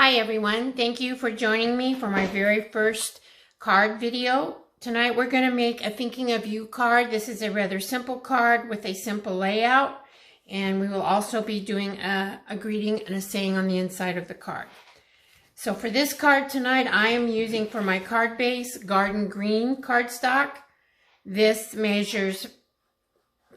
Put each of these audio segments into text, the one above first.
Hi everyone, thank you for joining me for my very first card video. Tonight we're going to make a Thinking of You card. This is a rather simple card with a simple layout, and we will also be doing a greeting and a saying on the inside of the card. So for this card tonight, I am using for my card base Garden Green cardstock. This measures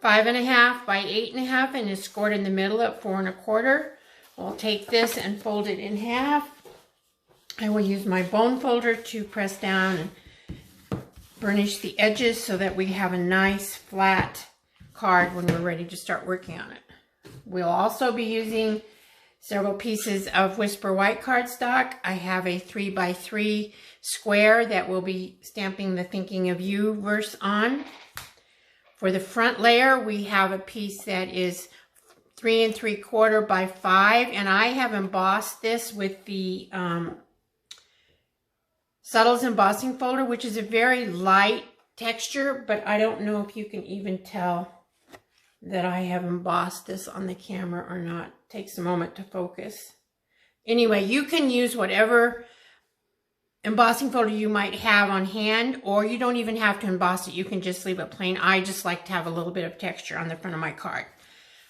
5.5 by 8.5 and is scored in the middle at 4 1/4. We'll take this and fold it in half. I will use my bone folder to press down and burnish the edges so that we have a nice flat card when we're ready to start working on it. We'll also be using several pieces of Whisper White cardstock. I have a 3 by 3 square that we'll be stamping the Thinking of You verse on. For the front layer, we have a piece that is 3 3/4 by 5, and I have embossed this with the Subtles embossing folder, which is a very light texture, but I don't know if you can even tell that I have embossed this on the camera or not. It takes a moment to focus. Anyway, you can use whatever embossing folder you might have on hand, or you don't even have to emboss it. You can just leave it plain. I just like to have a little bit of texture on the front of my card.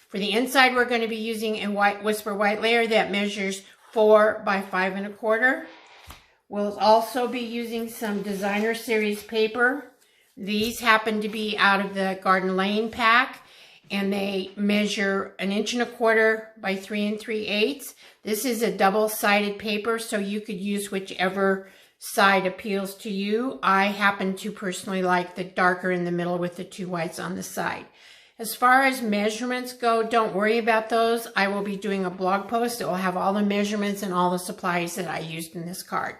For the inside, we're going to be using a Whisper White layer that measures 4 by 5 1/4. We'll also be using some Designer Series paper. These happen to be out of the Garden Lane pack, and they measure 1 1/4 by 3 3/8. This is a double-sided paper, so you could use whichever side appeals to you. I happen to personally like the darker in the middle with the 2 whites on the side. As far as measurements go, don't worry about those. I will be doing a blog post that will have all the measurements and all the supplies that I used in this card.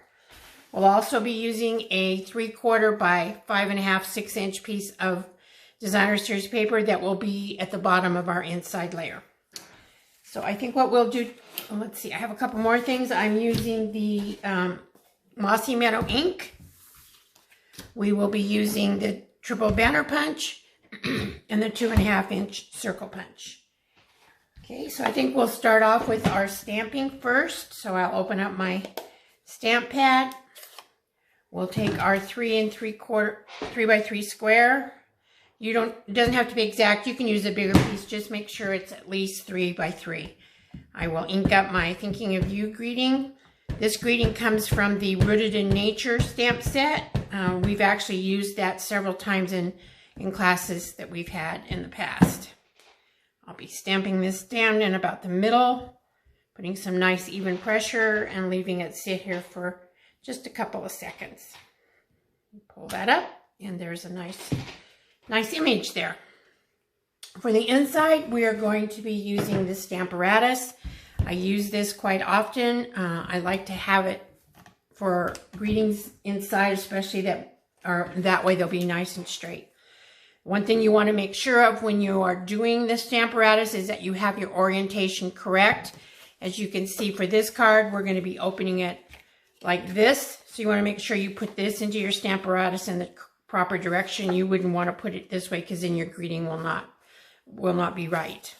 We'll also be using a 3/4 by 5.5 6-inch piece of Designer Series paper that will be at the bottom of our inside layer. So I think what we'll do, let's see, I have a couple more things. I'm using the Mossy Meadow ink. We will be using the Triple Banner Punch and the 2.5-inch circle punch. Okay, so I think we'll start off with our stamping first. So I'll open up my stamp pad. We'll take our 3 by 3 square. It doesn't have to be exact. You can use a bigger piece. Just make sure it's at least 3 by 3. I will ink up my Thinking of You greeting. This greeting comes from the Rooted in Nature stamp set. We've actually used that several times in classes that we've had in the past. I'll be stamping this down in about the middle, putting some nice even pressure and leaving it sit here for just a couple of seconds. Pull that up, and there's a nice image there. For the inside, we are going to be using the Stamparatus. I use this quite often. I like to have it for greetings inside, especially that way they'll be nice and straight. One thing you want to make sure of when you are doing the Stamparatus is that you have your orientation correct. As you can see for this card, we're going to be opening it like this. So you want to make sure you put this into your Stamparatus in the proper direction. You wouldn't want to put it this way because then your greeting will not be right.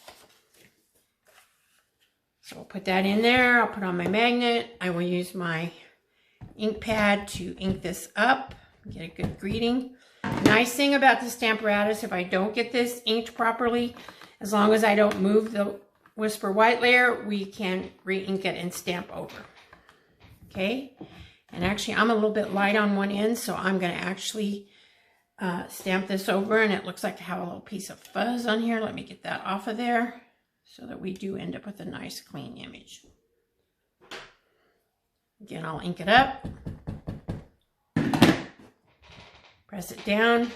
So I'll put that in there. I'll put on my magnet. I will use my ink pad to ink this up, get a good greeting. Nice thing about the Stamparatus, if I don't get this inked properly, as long as I don't move the Whisper White layer, we can re-ink it and stamp over. Okay, and actually I'm a little bit light on one end, so I'm going to actually stamp this over, and it looks like I have a little piece of fuzz on here. Let me get that off of there so that we do end up with a nice clean image. Again, I'll ink it up. Press it down.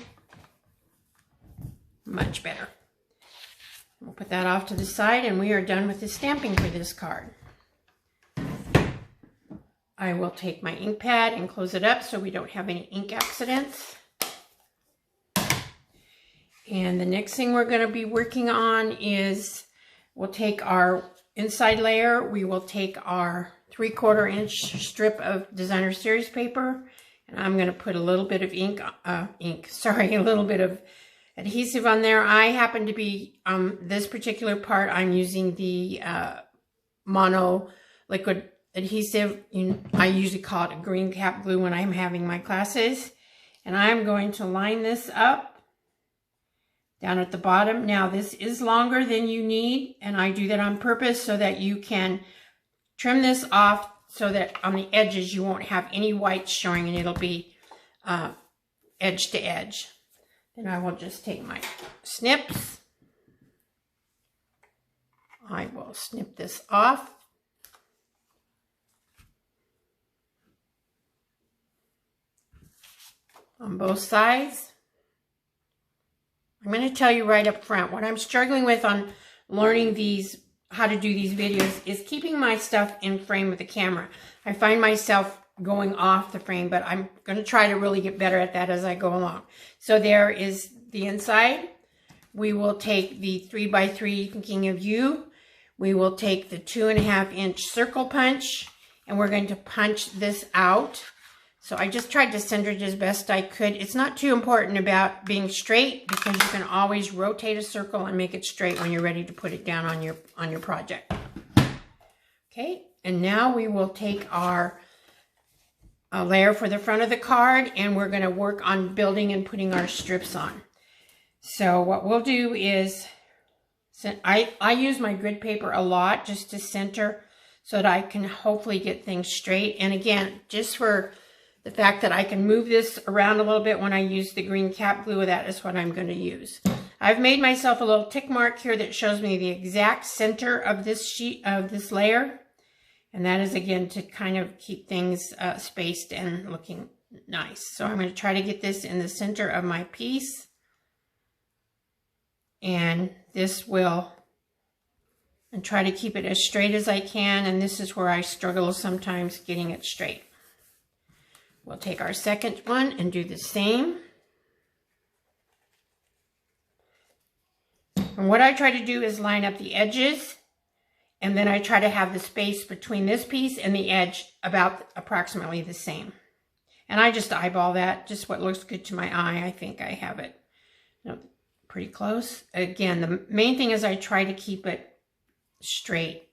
Much better. We'll put that off to the side, and we are done with the stamping for this card. I will take my ink pad and close it up so we don't have any ink accidents. And the next thing we're going to be working on is we'll take our inside layer. We will take our 3/4 inch strip of Designer Series paper, and I'm going to put a little bit of a little bit of adhesive on there. I happen to be, this particular part, I'm using the Mono Liquid adhesive. I usually call it a green cap glue when I'm having my classes. And I'm going to line this up down at the bottom. Now this is longer than you need, and I do that on purpose so that you can trim this off so that on the edges you won't have any white showing and it'll be edge to edge. Then I will just take my snips. I will snip this off. On both sides. I'm going to tell you right up front, what I'm struggling with on learning how to do these videos is keeping my stuff in frame with the camera. I find myself going off the frame, but I'm going to try to really get better at that as I go along. So there is the inside. We will take the 3x3 Thinking of You. We will take the 2.5-inch circle punch, and we're going to punch this out. So I just tried to center it as best I could. It's not too important about being straight because you can always rotate a circle and make it straight when you're ready to put it down on your project. Okay, and now we will take our layer for the front of the card, and we're going to work on building and putting our strips on. So what we'll do is, I use my grid paper a lot just to center so that I can hopefully get things straight. And again, just for the fact that I can move this around a little bit when I use the green cap glue, that is what I'm going to use. I've made myself a little tick mark here that shows me the exact center of this sheet, of this layer. And that is, again, to kind of keep things spaced and looking nice. So I'm going to try to get this in the center of my piece. And this will, and try to keep it as straight as I can. And this is where I struggle sometimes getting it straight. We'll take our second one and do the same. And what I try to do is line up the edges, and then I try to have the space between this piece and the edge about approximately the same. And I just eyeball that, just what looks good to my eye. I think I have it pretty close. Again, the main thing is I try to keep it straight.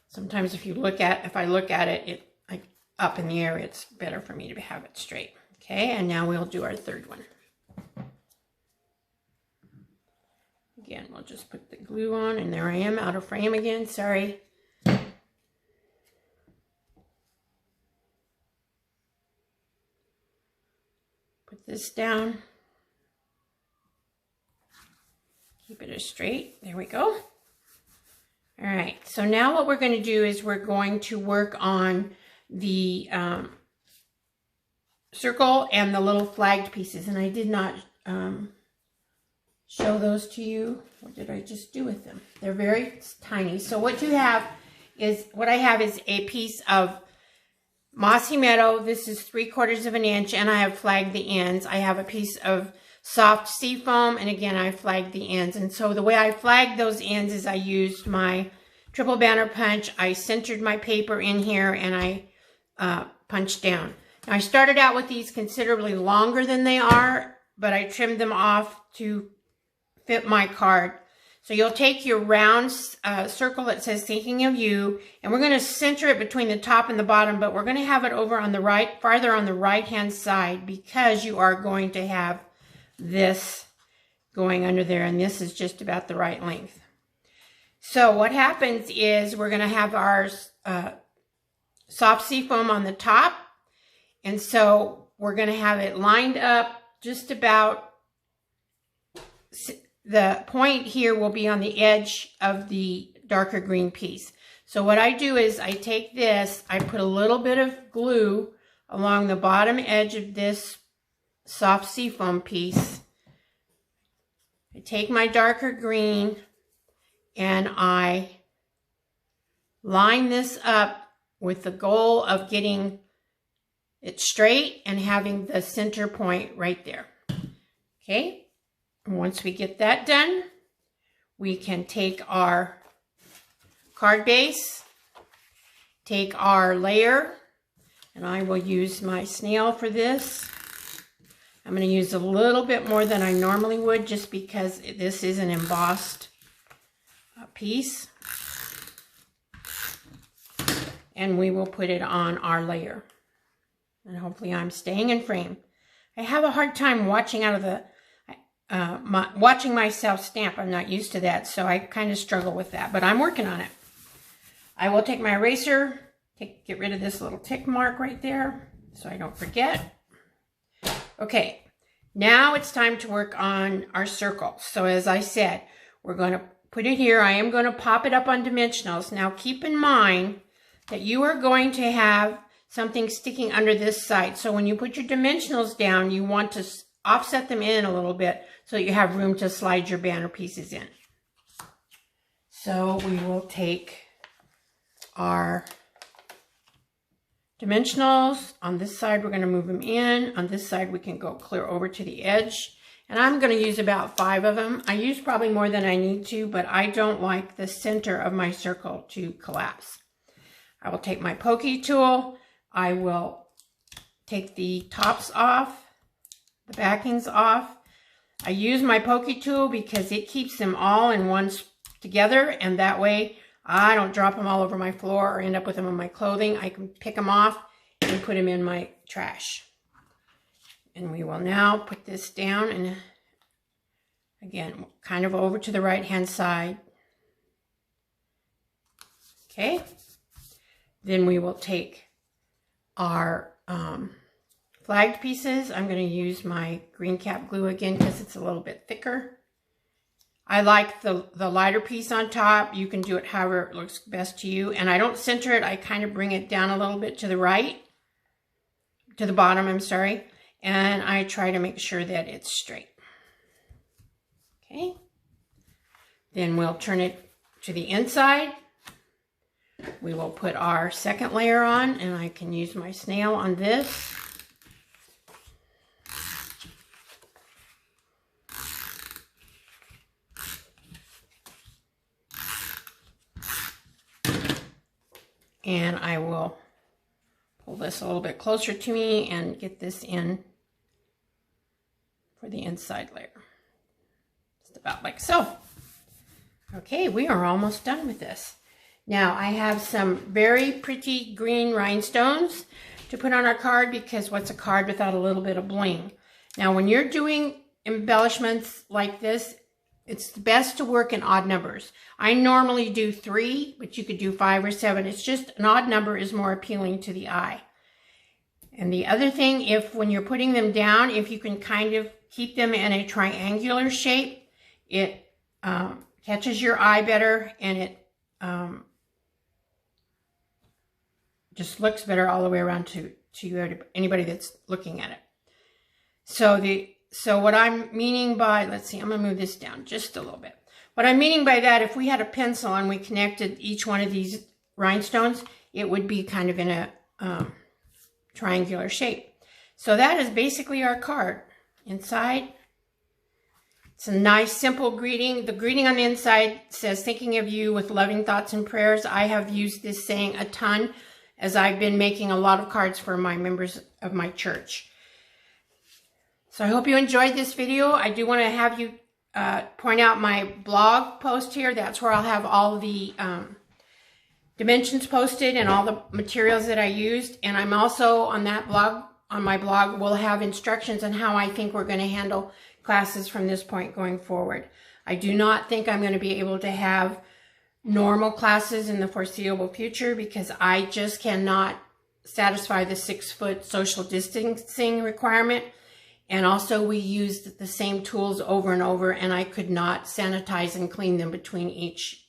Sometimes if I look at it, up in the air, it's better for me to have it straight. Okay, and now we'll do our third one. Again, we'll just put the glue on, and there I am, out of frame again, sorry. Put this down. Keep it as straight, there we go. All right, so now what we're going to do is we're going to work on the circle and the little flagged pieces, and I did not show those to you. What did I just do with them? They're very tiny. So what I have is a piece of Mossy Meadow. This is 3/4 of an inch, and I have flagged the ends. I have a piece of soft seafoam, and again I flagged the ends. And so the way I flagged those ends is I used my triple banner punch. I centered my paper in here, and I punched down. Now I started out with these considerably longer than they are, but I trimmed them off to fit my card. So you'll take your round circle that says Thinking of You, and we're going to center it between the top and the bottom, but we're going to have it over on the right, farther on the right hand side, because you are going to have this going under there, and this is just about the right length. So what happens is we're going to have our soft seafoam on the top, and so we're going to have it lined up just about, the point here will be on the edge of the darker green piece. So what I do is I take this, I put a little bit of glue along the bottom edge of this soft seafoam piece. I take my darker green and I line this up with the goal of getting it straight and having the center point right there. Okay, and once we get that done, we can take our card base, take our layer, and I will use my snail for this. I'm going to use a little bit more than I normally would, just because this is an embossed piece. and we will put it on our layer. And hopefully I'm staying in frame. I have a hard time watching out of the, watching myself stamp. I'm not used to that, so I kind of struggle with that, but I'm working on it. I will take my eraser, get rid of this little tick mark right there so I don't forget. Okay, now it's time to work on our circle. So as I said, we're going to put it here. I am going to pop it up on dimensionals. Now keep in mind that you are going to have something sticking under this side. So when you put your dimensionals down, you want to offset them in a little bit so that you have room to slide your banner pieces in. So we will take our dimensionals. On this side, we're going to move them in. On this side, we can go clear over to the edge. And I'm going to use about 5 of them. I use probably more than I need to, but I don't like the center of my circle to collapse. I will take my pokey tool. I will take the tops off, the backings off. I use my pokey tool because it keeps them all in one together, and that way I don't drop them all over my floor or end up with them on my clothing. I can pick them off and put them in my trash. And we will now put this down and again, kind of over to the right-hand side. Okay. Then we will take our flagged pieces. I'm going to use my green cap glue again because it's a little bit thicker. I like the lighter piece on top. You can do it however it looks best to you. And I don't center it. I kind of bring it down a little bit to the right, to the bottom, I'm sorry. And I try to make sure that it's straight. Okay. Then we'll turn it to the inside. We will put our second layer on, and I can use my snail on this. And I will pull this a little bit closer to me and get this in for the inside layer. Just about like so. Okay, we are almost done with this. Now I have some very pretty green rhinestones to put on our card because what's a card without a little bit of bling? Now when you're doing embellishments like this, it's best to work in odd numbers. I normally do 3, but you could do 5 or 7. It's just an odd number is more appealing to the eye. And the other thing, if when you're putting them down, if you can kind of keep them in a triangular shape, it catches your eye better, and it just looks better all the way around to anybody that's looking at it. So what I'm meaning by, let's see, I'm going to move this down just a little bit. What I'm meaning by that, if we had a pencil and we connected each one of these rhinestones, it would be kind of in a triangular shape. So that is basically our card. Inside, it's a nice simple greeting. The greeting on the inside says, thinking of you with loving thoughts and prayers. I have used this saying a ton as I've been making a lot of cards for my members of my church. So I hope you enjoyed this video. I do want to have you point out my blog post here. That's where I'll have all the dimensions posted and all the materials that I used. And I'm also on that blog, on my blog, will have instructions on how I think we're going to handle classes from this point going forward. I do not think I'm going to be able to have normal classes in the foreseeable future because I just cannot satisfy the 6-foot social distancing requirement. And also we used the same tools over and over, and I could not sanitize and clean them between each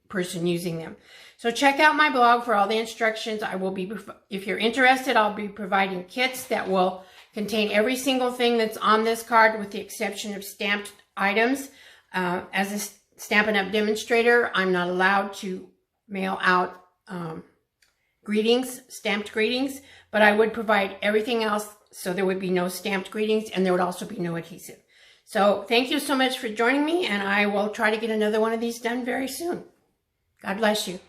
person using them. So check out my blog for all the instructions. I will be, if you're interested, I'll be providing kits that will contain every single thing that's on this card with the exception of stamped items. As a Stampin' Up! Demonstrator, I'm not allowed to mail out greetings, stamped greetings, but I would provide everything else. So there would be no stamped greetings, and there would also be no adhesive. So thank you so much for joining me, and I will try to get another one of these done very soon. God bless you.